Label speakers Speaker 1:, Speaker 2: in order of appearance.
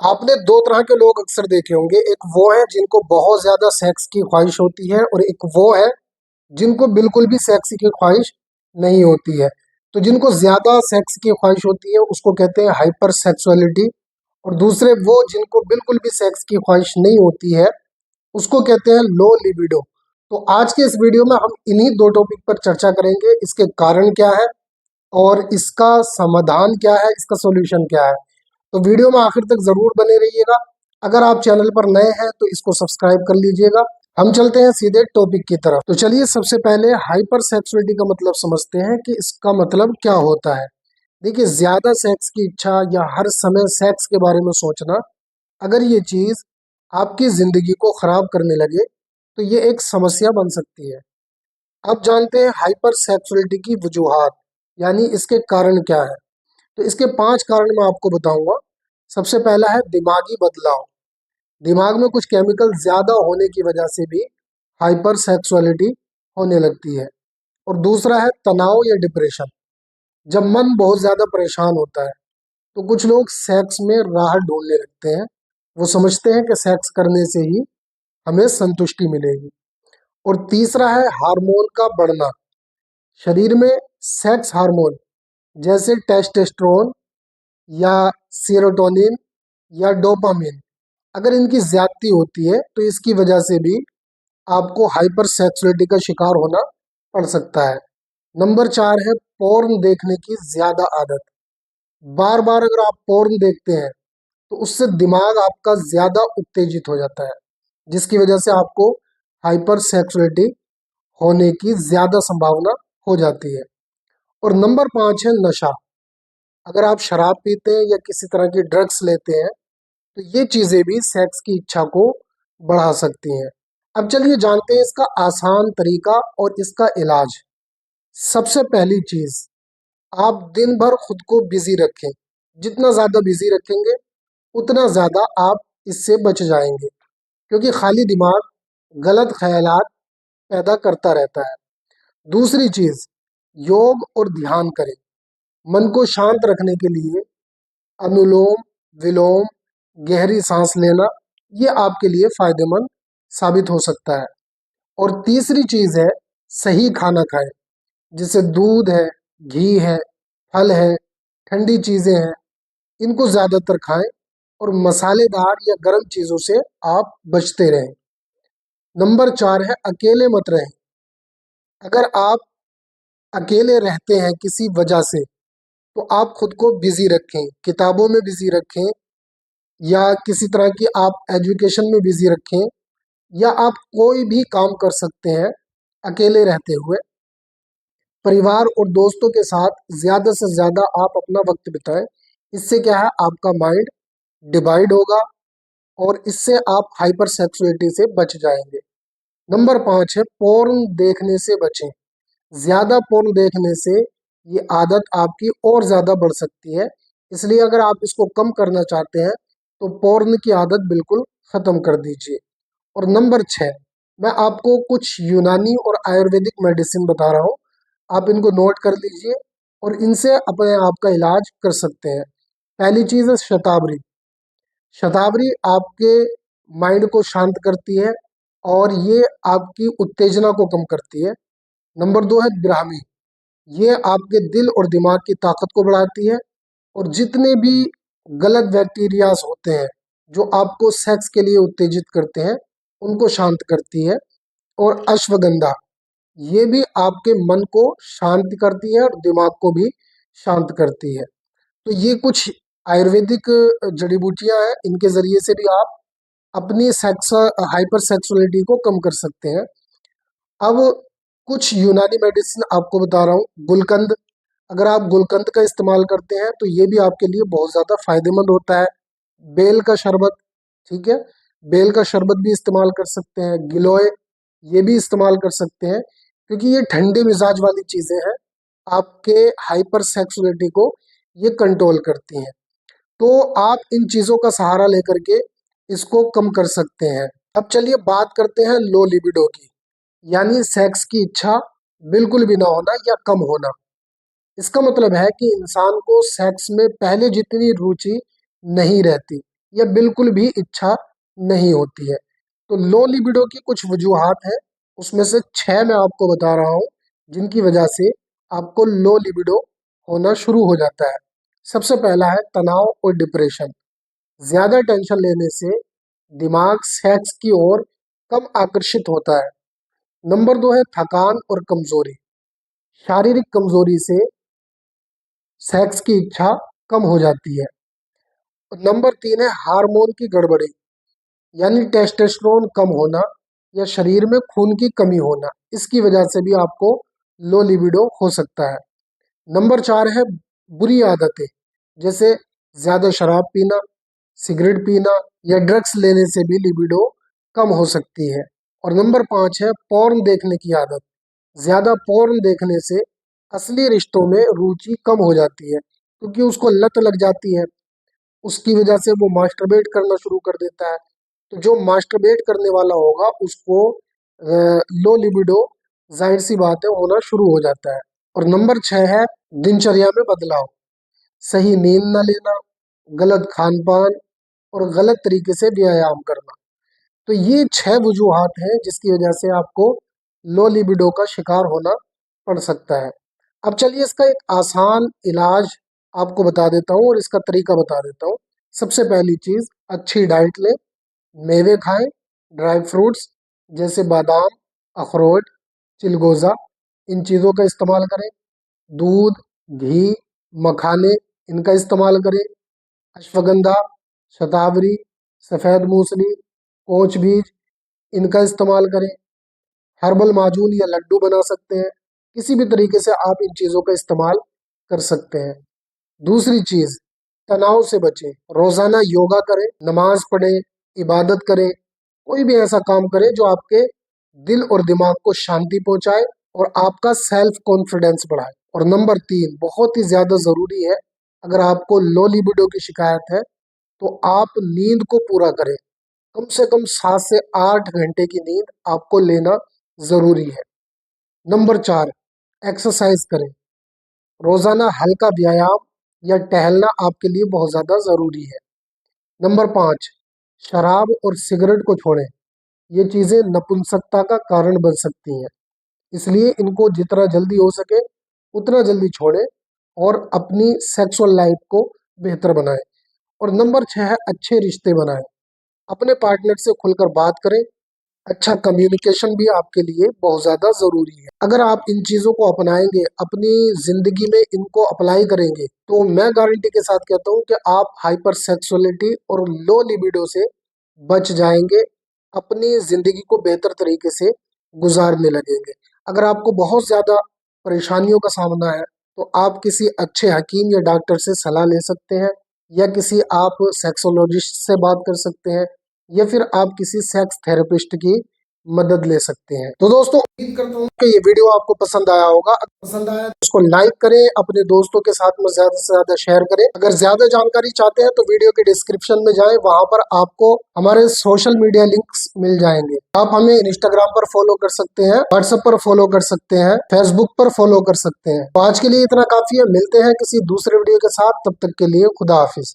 Speaker 1: आपने दो तरह के लोग अक्सर देखे होंगे। एक वो है जिनको बहुत ज्यादा सेक्स की ख्वाहिश होती है और एक वो है जिनको बिल्कुल भी सेक्स की ख्वाहिश नहीं होती है। तो जिनको ज्यादा सेक्स की ख्वाहिश होती है उसको कहते हैं हाइपर सेक्सुअलिटी, और दूसरे वो जिनको बिल्कुल भी सेक्स की ख्वाहिश नहीं होती है उसको कहते हैं लो लिबिडो। तो आज के इस वीडियो में हम इन्हीं दो टॉपिक पर चर्चा करेंगे, इसके कारण क्या है और इसका समाधान क्या है, इसका सॉल्यूशन क्या है। तो वीडियो में आखिर तक जरूर बने रहिएगा। अगर आप चैनल पर नए हैं तो इसको सब्सक्राइब कर लीजिएगा। हम चलते हैं सीधे टॉपिक की तरफ। तो चलिए सबसे पहले हाइपर सेक्सुअलिटी का मतलब समझते हैं कि इसका मतलब क्या होता है। देखिए, ज्यादा सेक्स की इच्छा या हर समय सेक्स के बारे में सोचना, अगर ये चीज आपकी जिंदगी को खराब करने लगे तो ये एक समस्या बन सकती है। अब जानते हैं हाइपर सेक्सुअलिटी की वजूहात, यानी इसके कारण क्या है। तो इसके 5 कारण मैं आपको बताऊंगा। सबसे पहला है दिमागी बदलाव। दिमाग में कुछ केमिकल ज्यादा होने की वजह से भी हाइपर सेक्सुअलिटी होने लगती है। और दूसरा है तनाव या डिप्रेशन। जब मन बहुत ज्यादा परेशान होता है तो कुछ लोग सेक्स में राहत ढूंढने लगते हैं। वो समझते हैं कि सेक्स करने से ही हमें संतुष्टि मिलेगी। और तीसरा है हार्मोन का बढ़ना। शरीर में सेक्स हार्मोन जैसे टेस्टोस्टेरोन या सेरोटोनिन या डोपामिन, अगर इनकी ज्यादती होती है तो इसकी वजह से भी आपको हाइपर सेक्सुअलिटी का शिकार होना पड़ सकता है। नंबर 4 है पोर्न देखने की ज्यादा आदत। बार बार अगर आप पोर्न देखते हैं तो उससे दिमाग आपका ज्यादा उत्तेजित हो जाता है, जिसकी वजह से आपको हाइपर सेक्सुअलिटी होने की ज्यादा संभावना हो जाती है। और नंबर 5 है नशा। अगर आप शराब पीते हैं या किसी तरह की ड्रग्स लेते हैं तो ये चीजें भी सेक्स की इच्छा को बढ़ा सकती हैं। अब चलिए जानते हैं इसका आसान तरीका और इसका इलाज। सबसे पहली चीज, आप दिन भर खुद को बिजी रखें। जितना ज्यादा बिजी रखेंगे उतना ज्यादा आप इससे बच जाएंगे, क्योंकि खाली दिमाग गलत ख्यालात पैदा करता रहता है। दूसरी चीज, योग और ध्यान करें। मन को शांत रखने के लिए अनुलोम विलोम, गहरी सांस लेना, ये आपके लिए फायदेमंद साबित हो सकता है। और तीसरी चीज है सही खाना खाएं, जिसे दूध है, घी है, फल है, ठंडी चीजें हैं, इनको ज्यादातर खाएं। और मसालेदार या गर्म चीजों से आप बचते रहें। नंबर 4 है अकेले मत रहें। अगर आप अकेले रहते हैं किसी वजह से तो आप खुद को बिजी रखें, किताबों में बिजी रखें या किसी तरह की आप एजुकेशन में बिजी रखें, या आप कोई भी काम कर सकते हैं अकेले रहते हुए। परिवार और दोस्तों के साथ ज्यादा से ज्यादा आप अपना वक्त बिताएं। इससे क्या है, आपका माइंड डिवाइड होगा और इससे आप हाइपर सेक्सुअलिटी से बच जाएंगे। नंबर 5 है पोर्न देखने से बचें। ज्यादा पोर्न देखने से ये आदत आपकी और ज्यादा बढ़ सकती है। इसलिए अगर आप इसको कम करना चाहते हैं तो पोर्न की आदत बिल्कुल खत्म कर दीजिए। और नंबर 6, मैं आपको कुछ यूनानी और आयुर्वेदिक मेडिसिन बता रहा हूँ। आप इनको नोट कर लीजिए और इनसे अपने आप का इलाज कर सकते हैं। पहली चीज़ है शतावरी। शतावरी आपके माइंड को शांत करती है और ये आपकी उत्तेजना को कम करती है। नंबर 2 है ब्राह्मी। ये आपके दिल और दिमाग की ताकत को बढ़ाती है और जितने भी गलत बैक्टीरियाज होते हैं जो आपको सेक्स के लिए उत्तेजित करते हैं उनको शांत करती है। और अश्वगंधा, ये भी आपके मन को शांत करती है और दिमाग को भी शांत करती है। तो ये कुछ आयुर्वेदिक जड़ी बूटियां हैं, इनके जरिए से भी आप अपनी सेक्स हाइपर सेक्सुअलिटी को कम कर सकते हैं। अब कुछ यूनानी मेडिसिन आपको बता रहा हूँ। गुलकंद, अगर आप गुलकंद का इस्तेमाल करते हैं तो ये भी आपके लिए बहुत ज़्यादा फायदेमंद होता है। बेल का शरबत, ठीक है, बेल का शरबत भी इस्तेमाल कर सकते हैं। गिलोय, ये भी इस्तेमाल कर सकते हैं, क्योंकि ये ठंडे मिजाज वाली चीज़ें हैं, आपके हाइपर सेक्सुअलिटी को ये कंट्रोल करती हैं। तो आप इन चीज़ों का सहारा लेकर के इसको कम कर सकते हैं। अब चलिए बात करते हैं लो लिबिडो की, यानी सेक्स की इच्छा बिल्कुल भी ना होना या कम होना। इसका मतलब है कि इंसान को सेक्स में पहले जितनी रुचि नहीं रहती। या बिल्कुल भी इच्छा नहीं होती है। तो लो लिबिडो की कुछ वजूहात हैं, उसमें से 6 मैं आपको बता रहा हूँ जिनकी वजह से आपको लो लिबिडो होना शुरू हो जाता है। सबसे पहला है तनाव और डिप्रेशन। ज्यादा टेंशन लेने से दिमाग सेक्स की ओर कम आकर्षित होता है। नंबर 2 है थकान और कमजोरी। शारीरिक कमजोरी से सेक्स की इच्छा कम हो जाती है। और नंबर 3 है हार्मोन की गड़बड़ी, यानी टेस्टोस्टेरोन कम होना या शरीर में खून की कमी होना। इसकी वजह से भी आपको लो लिबिडो हो सकता है। नंबर 4 है बुरी आदतें, जैसे ज्यादा शराब पीना, सिगरेट पीना या ड्रग्स लेने से भी लिबिडो कम हो सकती है। और नंबर 5 है पोर्न देखने की आदत। ज्यादा पोर्न देखने से असली रिश्तों में रुचि कम हो जाती है, क्योंकि उसको लत लग जाती है। उसकी वजह से वो मास्टरबेट करना शुरू कर देता है। तो जो मास्टरबेट करने वाला होगा उसको लो लिबिडो जाहिर सी बात है होना शुरू हो जाता है। और नंबर 6 है दिनचर्या में बदलाव। सही नींद न लेना, गलत खान पान और गलत तरीके से व्यायाम करना। तो ये 6 वजूहात हैं जिसकी वजह से आपको लो लिबिडो का शिकार होना पड़ सकता है। अब चलिए इसका एक आसान इलाज आपको बता देता हूँ और इसका तरीका बता देता हूँ। सबसे पहली चीज, अच्छी डाइट लें, मेवे खाएं, ड्राई फ्रूट्स जैसे बादाम, अखरोट, चिलगोजा, इन चीज़ों का इस्तेमाल करें। दूध, घी, मखाने, इनका इस्तेमाल करें। अश्वगंधा, शतावरी, सफ़ेद मूसली, कोच बीज, इनका इस्तेमाल करें। हर्बल माजून या लड्डू बना सकते हैं। किसी भी तरीके से आप इन चीज़ों का इस्तेमाल कर सकते हैं। दूसरी चीज, तनाव से बचें। रोजाना योगा करें, नमाज पढ़ें, इबादत करें, कोई भी ऐसा काम करें जो आपके दिल और दिमाग को शांति पहुंचाए और आपका सेल्फ कॉन्फिडेंस बढ़ाए। और नंबर 3 बहुत ही ज्यादा जरूरी है, अगर आपको लो लिबिडो की शिकायत है तो आप नींद को पूरा करें। कम से कम 7 से 8 घंटे की नींद आपको लेना जरूरी है। नंबर 4, एक्सरसाइज करें। रोजाना हल्का व्यायाम या टहलना आपके लिए बहुत ज्यादा जरूरी है। नंबर 5, शराब और सिगरेट को छोड़ें। ये चीजें नपुंसकता का कारण बन सकती हैं, इसलिए इनको जितना जल्दी हो सके उतना जल्दी छोड़ें और अपनी सेक्सुअल लाइफ को बेहतर बनाएं। और नंबर 6 है अच्छे रिश्ते बनाएं। अपने पार्टनर से खुलकर बात करें। अच्छा कम्युनिकेशन भी आपके लिए बहुत ज़्यादा ज़रूरी है। अगर आप इन चीज़ों को अपनाएंगे, अपनी ज़िंदगी में इनको अप्लाई करेंगे, तो मैं गारंटी के साथ कहता हूँ कि आप हाइपर सेक्सुअलिटी और लो लिबिडो से बच जाएंगे, अपनी ज़िंदगी को बेहतर तरीके से गुजारने लगेंगे। अगर आपको बहुत ज़्यादा परेशानियों का सामना है, तो आप किसी अच्छे हकीम या डॉक्टर से सलाह ले सकते हैं, या किसी आप सेक्सोलॉजिस्ट से बात कर सकते हैं, या फिर आप किसी सेक्स थेरेपिस्ट की मदद ले सकते हैं। तो दोस्तों उम्मीद करता हूँ कि ये वीडियो आपको पसंद आया होगा। अगर पसंद आया तो इसको लाइक करें, अपने दोस्तों के साथ में ज्यादा से ज्यादा शेयर करें। अगर ज्यादा जानकारी चाहते हैं तो वीडियो के डिस्क्रिप्शन में जाएं, वहां पर आपको हमारे सोशल मीडिया लिंक्स मिल जाएंगे। आप हमें इंस्टाग्राम पर फॉलो कर सकते हैं, व्हाट्सएप पर फॉलो कर सकते हैं, फेसबुक पर फॉलो कर सकते हैं। तो आज के लिए इतना काफी है, मिलते हैं किसी दूसरे वीडियो के साथ, तब तक के लिए खुदा हाफिज।